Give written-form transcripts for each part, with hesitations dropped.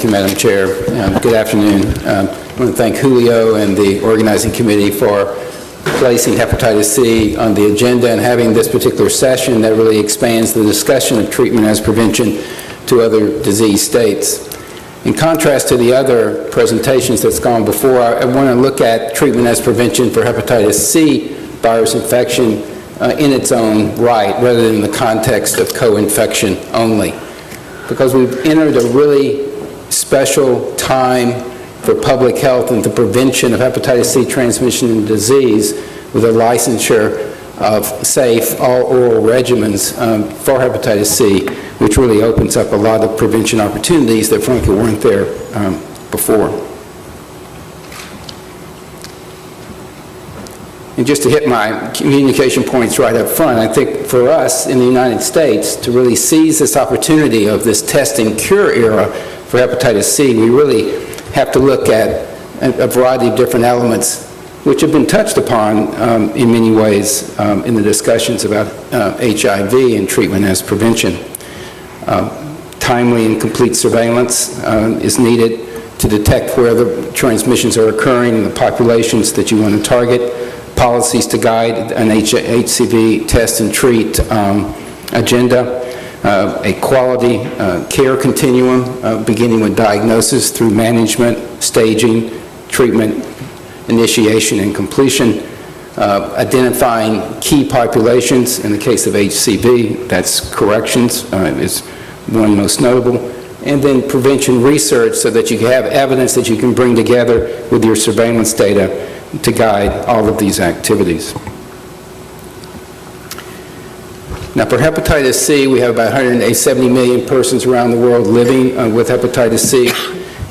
Thank you, Madam Chair. Good afternoon. I want to thank Julio and the organizing committee for placing hepatitis C on the agenda and having this particular session that really expands the discussion of treatment as prevention to other disease states. In contrast to the other presentations that's gone before, I want to look at treatment as prevention for hepatitis C virus infection in its own right, rather than in the context of co-infection only. Because we've entered a really special time for public health and the prevention of hepatitis C transmission and disease with a licensure of safe all-oral regimens for hepatitis C, which really opens up a lot of prevention opportunities that frankly weren't there before. And just to hit my communication points right up front, I think for us in the United States to really seize this opportunity of this test and cure era for hepatitis C, we really have to look at a variety of different elements which have been touched upon in many ways in the discussions about HIV and treatment as prevention. Timely and complete surveillance is needed to detect where the transmissions are occurring in the populations that you want to target. Policies to guide an HCV test and treat agenda. A quality care continuum beginning with diagnosis through management, staging, treatment, initiation, and completion. Identifying key populations. In the case of HCV, that's corrections is one most notable. And then prevention research so that you have evidence that you can bring together with your surveillance data to guide all of these activities. Now, for hepatitis C, we have about 170 million persons around the world living with hepatitis C.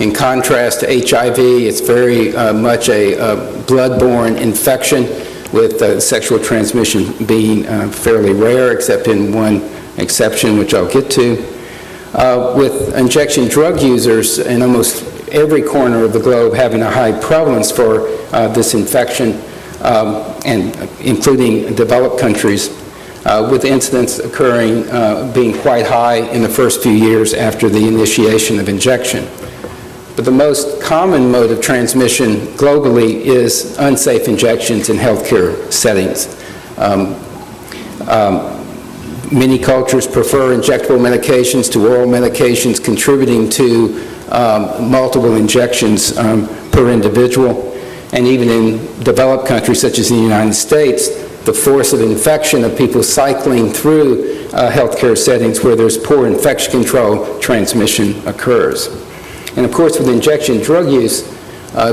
In contrast to HIV, it's very much a blood-borne infection, with sexual transmission being fairly rare, except in one exception, which I'll get to. With injection drug users in almost every corner of the globe having a high prevalence for this infection, and including developed countries, with incidence occurring being quite high in the first few years after the initiation of injection. But the most common mode of transmission globally is unsafe injections in healthcare settings. Many cultures prefer injectable medications to oral medications, contributing to multiple injections per individual. And even in developed countries such as the United States, the force of infection of people cycling through healthcare settings where there's poor infection control, transmission occurs. And of course, with injection drug use,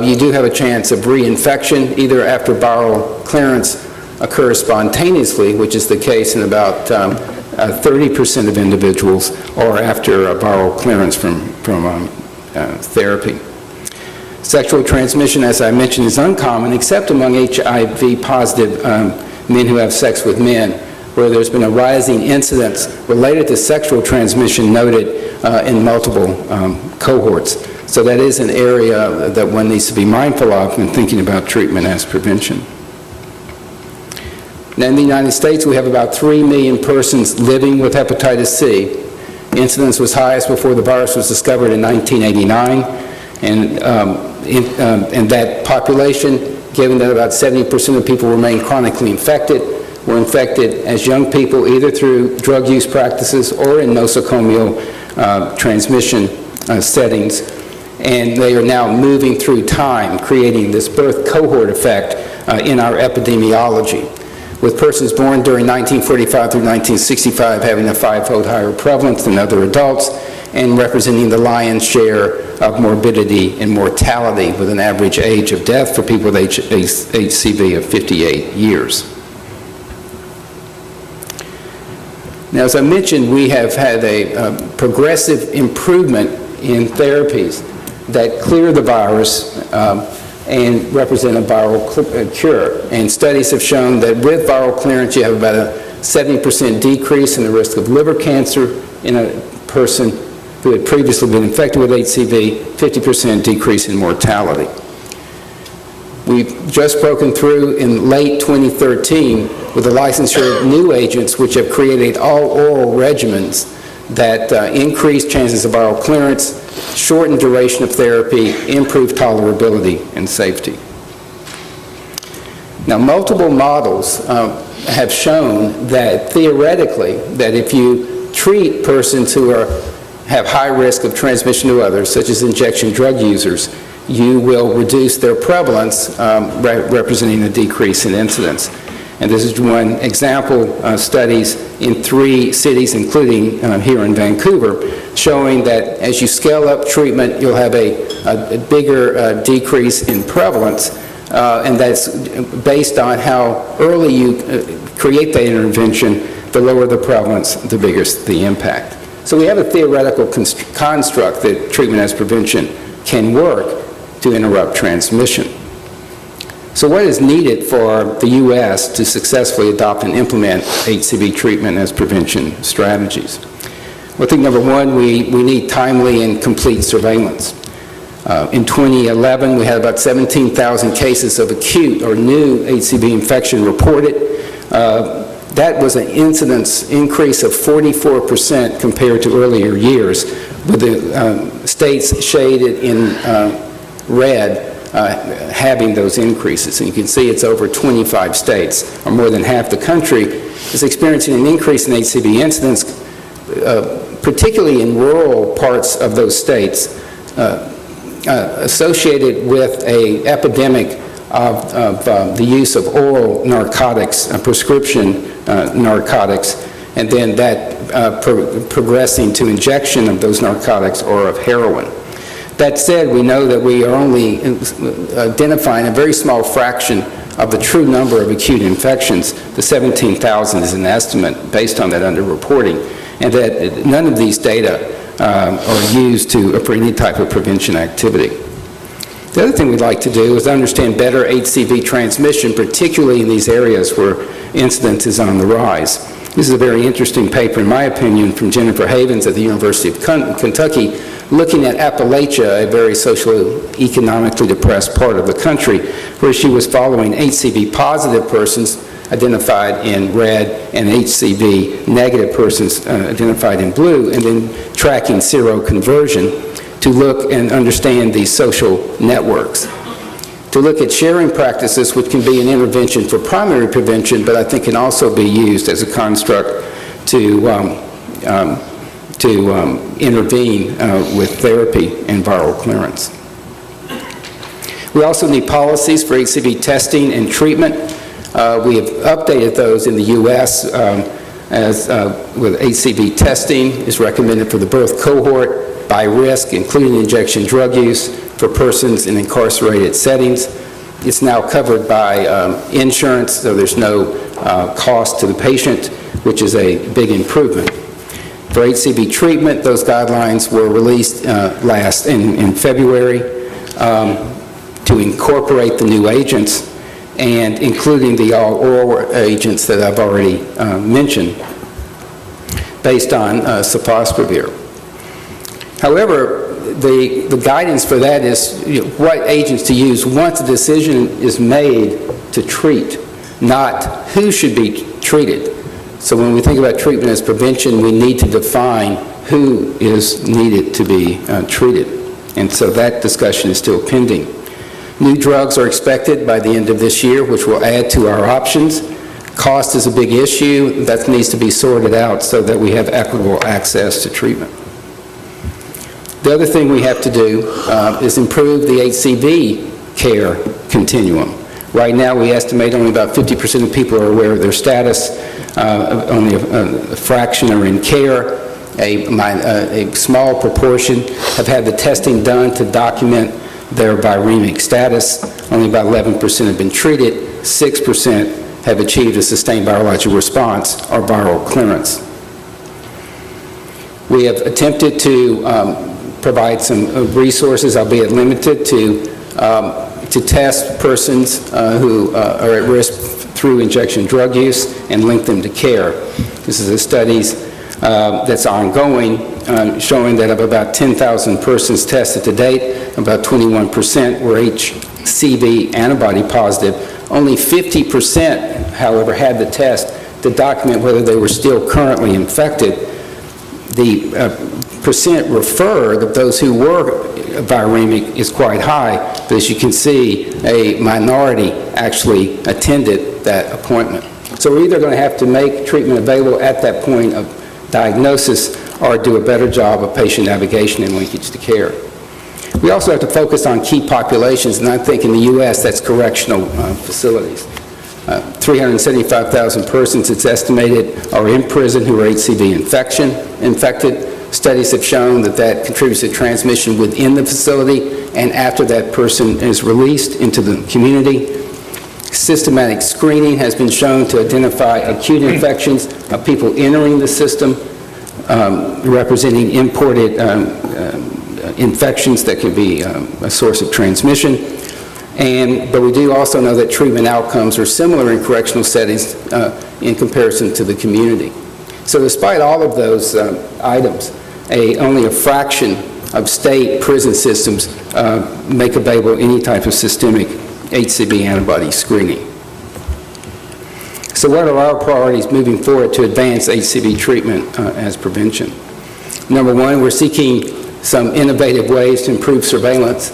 you do have a chance of reinfection, either after viral clearance occurs spontaneously, which is the case in about 30% of individuals, or after a viral clearance from therapy. Sexual transmission, as I mentioned, is uncommon, except among HIV-positive men who have sex with men, where there's been a rising incidence related to sexual transmission noted in multiple cohorts. So that is an area that one needs to be mindful of when thinking about treatment as prevention. Now, in the United States, we have about 3 million persons living with hepatitis C. The incidence was highest before the virus was discovered in 1989. And that population, given that about 70% of people remain chronically infected, were infected as young people either through drug use practices or in nosocomial transmission settings. And they are now moving through time, creating this birth cohort effect in our epidemiology, with persons born during 1945 through 1965 having a 5-fold higher prevalence than other adults and representing the lion's share of morbidity and mortality, with an average age of death for people with HCV of 58 years. Now, as I mentioned, we have had a progressive improvement in therapies that clear the virus and represent a viral cure. And studies have shown that with viral clearance, you have about a 70% decrease in the risk of liver cancer in a person who had previously been infected with HCV, 50% decrease in mortality. We've just broken through in late 2013 with the licensure of new agents which have created all oral regimens that increased chances of viral clearance, shortened duration of therapy, improved tolerability and safety. Now, multiple models have shown that theoretically, that if you treat persons who have high risk of transmission to others, such as injection drug users, you will reduce their prevalence, representing a decrease in incidence. And this is one example, studies in 3 cities, including here in Vancouver, showing that as you scale up treatment, you'll have a bigger decrease in prevalence, and that's based on how early you create that intervention. The lower the prevalence, the bigger the impact. So we have a theoretical construct that treatment as prevention can work to interrupt transmission. So what is needed for the U.S. to successfully adopt and implement HCV treatment as prevention strategies? Well, I think number one, we need timely and complete surveillance. In 2011, we had about 17,000 cases of acute or new HCV infection reported. That was an incidence increase of 44% compared to earlier years, with the states shaded in red having those increases. And you can see it's over 25 states, or more than half the country, is experiencing an increase in HCV incidence, particularly in rural parts of those states, associated with an epidemic of the use of oral narcotics, prescription narcotics, and then that progressing to injection of those narcotics or of heroin. That said, we know that we are only identifying a very small fraction of the true number of acute infections. The 17,000 is an estimate based on that underreporting, and that none of these data are used for any type of prevention activity. The other thing we'd like to do is understand better HCV transmission, particularly in these areas where incidence is on the rise. This is a very interesting paper, in my opinion, from Jennifer Havens at the University of Kentucky, looking at Appalachia, a very socioeconomically depressed part of the country, where she was following HCV-positive persons identified in red and HCV-negative persons identified in blue, and then tracking seroconversion to look and understand these social networks. To look at sharing practices, which can be an intervention for primary prevention, but I think can also be used as a construct to intervene with therapy and viral clearance. We also need policies for HCV testing and treatment. We have updated those in the U.S. With HCV testing is recommended for the birth cohort by risk, including injection drug use for persons in incarcerated settings. It's now covered by insurance, so there's no cost to the patient, which is a big improvement. For HCV treatment, those guidelines were released in February to incorporate the new agents, and including the all-oral agents that I've already mentioned, based on sofosbuvir. However, the guidance for that is what agents to use once a decision is made to treat, not who should be treated. So when we think about treatment as prevention, we need to define who is needed to be treated. And so that discussion is still pending. New drugs are expected by the end of this year, which will add to our options. Cost is a big issue. That needs to be sorted out so that we have equitable access to treatment. The other thing we have to do is improve the HCV care continuum. Right now, we estimate only about 50% of people are aware of their status. Only a fraction are in care. A small proportion have had the testing done to document their viremic status. Only about 11% have been treated. 6% have achieved a sustained virologic response or viral clearance. We have attempted to provide some resources, albeit limited, to test persons who are at risk through injection drug use and link them to care. This is a study that's ongoing, showing that of about 10,000 persons tested to date, about 21% were HCV antibody positive. Only 50%, however, had the test to document whether they were still currently infected. the percent referred of those who were viremic is quite high, but as you can see, a minority actually attended that appointment. So we're either going to have to make treatment available at that point of diagnosis or do a better job of patient navigation and linkage to care. We also have to focus on key populations, and I think in the U.S. that's correctional facilities. 375,000 persons, it's estimated, are in prison who are HCV infected. Studies have shown that that contributes to transmission within the facility and after that person is released into the community. Systematic screening has been shown to identify acute infections of people entering the system, representing imported infections that could be a source of transmission. But we do also know that treatment outcomes are similar in correctional settings in comparison to the community. So despite all of those items, only a fraction of state prison systems make available any type of systemic HCV antibody screening. So what are our priorities moving forward to advance HCV treatment as prevention? Number one, we're seeking some innovative ways to improve surveillance.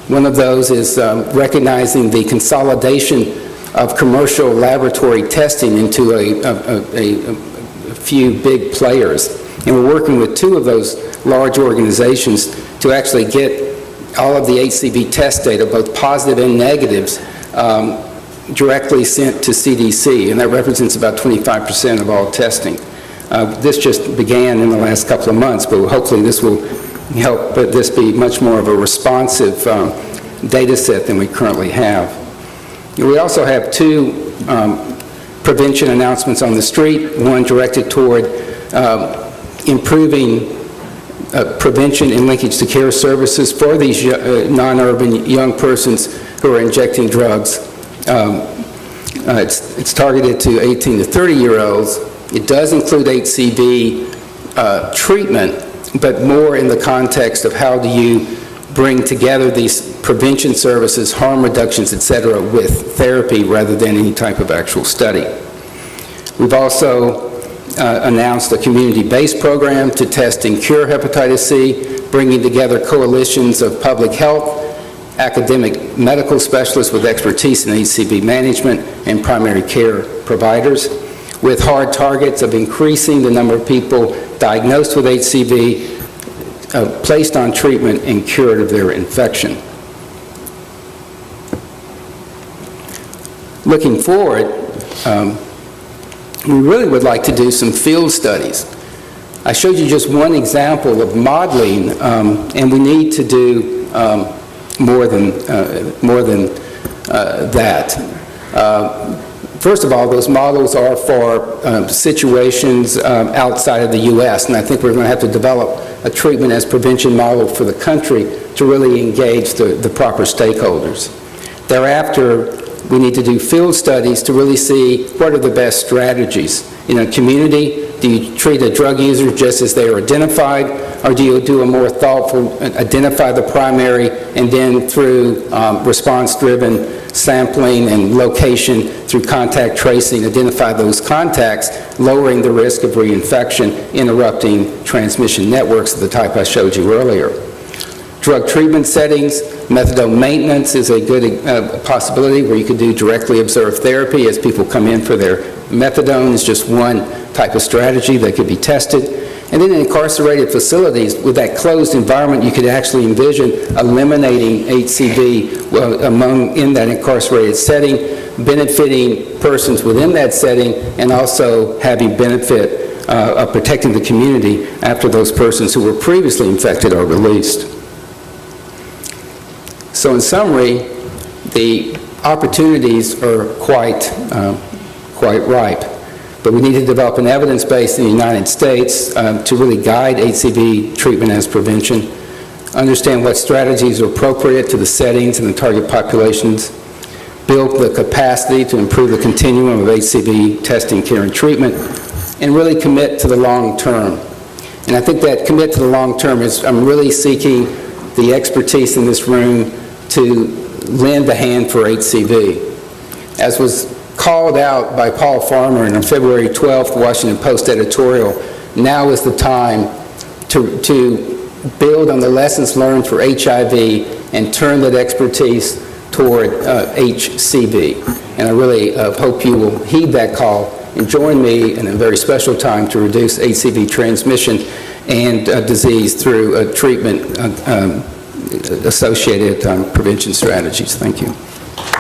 One of those is recognizing the consolidation of commercial laboratory testing into a few big players. And we're working with two of those large organizations to actually get all of the HCV test data, both positive and negatives, directly sent to CDC, and that represents about 25% of all testing. This just began in the last couple of months, but hopefully this will help this be much more of a responsive data set than we currently have. We also have two prevention announcements on the street, one directed toward improving prevention and linkage to care services for these non-urban young persons who are injecting drugs. It's targeted to 18 to 30-year-olds. It does include HCV treatment, but more in the context of how do you bring together these prevention services, harm reductions, et cetera, with therapy rather than any type of actual study. We've also announced a community-based program to test and cure hepatitis C, bringing together coalitions of public health, academic medical specialists with expertise in HCV management, and primary care providers, with hard targets of increasing the number of people diagnosed with HCV, placed on treatment, and cured of their infection. Looking forward, we really would like to do some field studies. I showed you just one example of modeling, and we need to do more than that. First of all, those models are for situations outside of the U.S., and I think we're going to have to develop a treatment as prevention model for the country to really engage the proper stakeholders. Thereafter, we need to do field studies to really see what are the best strategies. In a community, do you treat a drug user just as they are identified, or do you do a more thoughtful, identify the primary, and then through response-driven sampling and location, through contact tracing, identify those contacts, lowering the risk of reinfection, interrupting transmission networks of the type I showed you earlier. Drug treatment settings, methadone maintenance is a good possibility where you could do directly observed therapy as people come in for their methadone is just one type of strategy that could be tested. And then in incarcerated facilities, with that closed environment, you could actually envision eliminating HCV in that incarcerated setting, benefiting persons within that setting, and also having benefit of protecting the community after those persons who were previously infected are released. So in summary, the opportunities are quite ripe. But we need to develop an evidence base in the United States to really guide HCV treatment as prevention, understand what strategies are appropriate to the settings and the target populations, build the capacity to improve the continuum of HCV testing, care, and treatment, and really commit to the long term. And I think that commit to the long term is I'm really seeking the expertise in this room to lend a hand for HCV. As was called out by Paul Farmer in a February 12th Washington Post editorial, now is the time to build on the lessons learned for HIV and turn that expertise toward HCV. And I really hope you will heed that call and join me in a very special time to reduce HCV transmission and disease through treatment associated prevention strategies. Thank you.